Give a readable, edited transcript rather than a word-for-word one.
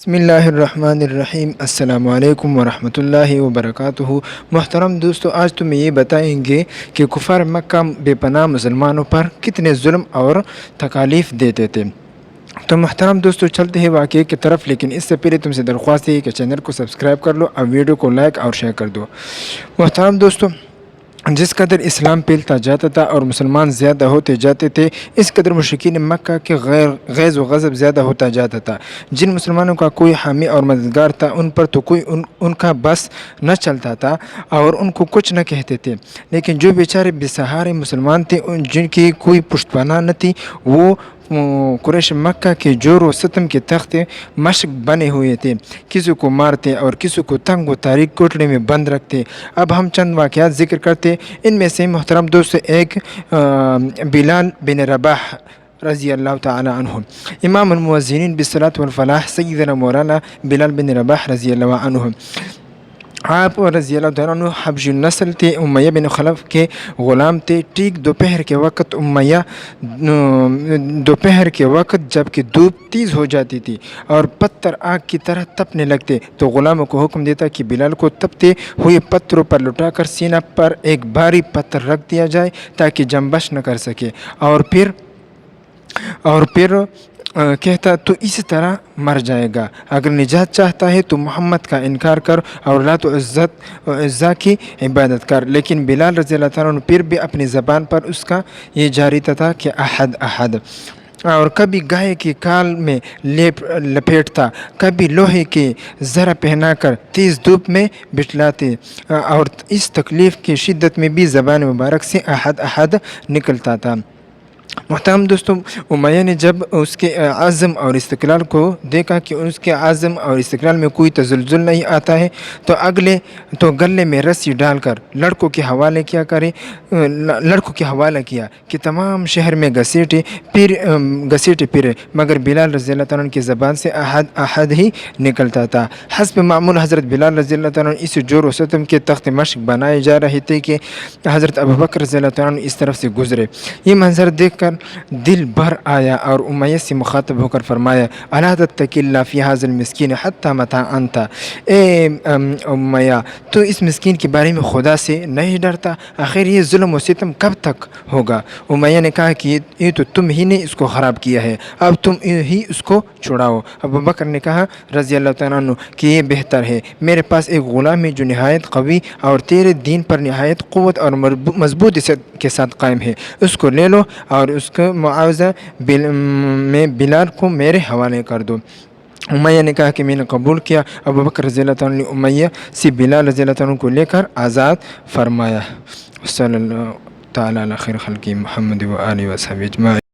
بسم اللہ الرحمن الرحیم۔ السلام علیکم ورحمۃ اللہ وبرکاتہ۔ محترم دوستو، آج تمہیں یہ بتائیں گے کہ کفار مکہ بے پناہ مسلمانوں پر کتنے ظلم اور تکالیف دیتے تھے۔ تو محترم دوستو، چلتے ہیں واقعے کی طرف، لیکن اس سے پہلے تم سے درخواست ہے کہ چینل کو سبسکرائب کر لو اور ویڈیو کو لائک اور شیئر کر دو۔ محترم دوستو، جس قدر اسلام پھیلتا جاتا تھا اور مسلمان زیادہ ہوتے جاتے تھے، اس قدر مشرکین مکہ کے غیظ و غضب زیادہ ہوتا جاتا تھا۔ جن مسلمانوں کا کوئی حامی اور مددگار تھا، ان پر تو کوئی ان کا بس نہ چلتا تھا اور ان کو کچھ نہ کہتے تھے، لیکن جو بیچارے بے سہارے مسلمان تھے، جن کی کوئی پشت پناہ نہ تھی، وہ قریش مکہ کے جور و ستم کے تخت مشق بنے ہوئے تھے۔ کسی کو مارتے اور کسی کو تنگ و تاریک کوٹڑے میں بند رکھتے۔ اب ہم چند واقعات ذکر کرتے، ان میں سے محترم دوست ایک بلال بن رباح رضی اللہ تعالی عنہ، امام المؤذنین بالصلاۃ والفلاح سیدنا مولانا بلال بن رباح رضی اللہ عنہ، آپ رضی اللہ تعالیٰ عنہ حبشی نسل تھے، امیہ بن خلف کے غلام تھے۔ ٹھیک دوپہر کے وقت دوپہر کے وقت جب کہ دھوپ تیز ہو جاتی تھی اور پتھر آگ کی طرح تپنے لگتے، تو غلاموں کو حکم دیتا کہ بلال کو تپتے ہوئے پتھروں پر لٹا کر سینہ پر ایک بھاری پتھر رکھ دیا جائے تاکہ جنبش نہ کر سکے، اور پھر کہتا تو اسی طرح مر جائے گا۔ اگر نجات چاہتا ہے تو محمد کا انکار کر اور لات و عزا کی عبادت کر۔ لیکن بلال رضی اللہ تعالیٰ عنہ پھر بھی اپنی زبان پر اس کا یہ جاری تھا کہ احد احد، اور کبھی گائے کی کھال میں لپیٹتا، کبھی لوہے کی زرہ پہنا کر تیز دھوپ میں بٹھلاتے، اور اس تکلیف کی شدت میں بھی زبان مبارک سے احد احد نکلتا تھا۔ محترم دوستوں، امیہ نے جب اس کے عزم اور استقلال کو دیکھا کہ اس کے عزم اور استقلال میں کوئی تزلزل نہیں آتا ہے، تو گلے میں رسی ڈال کر لڑکوں کے حوالہ کیا کہ تمام شہر میں گھسیٹے پھرے، مگر بلال رضی اللہ تعالیٰ عنہ کی زبان سے احد احد ہی نکلتا تھا۔ حسب معمول حضرت بلال رضی اللہ تعالیٰ عنہ اس جور و ستم کے تخت مشق بنائے جا رہے تھے کہ حضرت ابوبکر رضی اللہ تعالیٰ عنہ اس طرف سے گزرے۔ یہ منظر دیکھ کر دل بھر آیا اور امیہ سے مخاطب ہو کر فرمایا، الا تتقی اللہ فی ھذا المسکین حتی متی انت، اے امیہ، تو اس مسکین کے بارے میں خدا سے نہیں ڈرتا؟ آخر یہ ظلم و ستم کب تک ہوگا؟ امیہ نے کہا کہ یہ تو تم ہی نے اس کو خراب کیا ہے، اب تم ہی اس کو چھڑاؤ۔ ابوبکر نے کہا رضی اللہ تعالیٰ عنہ کہ یہ بہتر ہے، میرے پاس ایک غلام ہے جو نہایت قوی اور تیرے دین پر نہایت قوت اور مضبوطی کے ساتھ قائم ہے، اس کو لے لو اور اس کو معاوضہ میں بلال کو میرے حوالے کر دو۔ امیہ نے کہا کہ میں نے قبول کیا۔ ابوبکر رضی اللہ تعالیٰ نے امیہ سے بلال رضی اللہ تعالیٰ کو لے کر آزاد فرمایا۔ صلی اللہ تعالیٰ علی خیر خلقہ محمد و آلہ و صحبہ اجمعین۔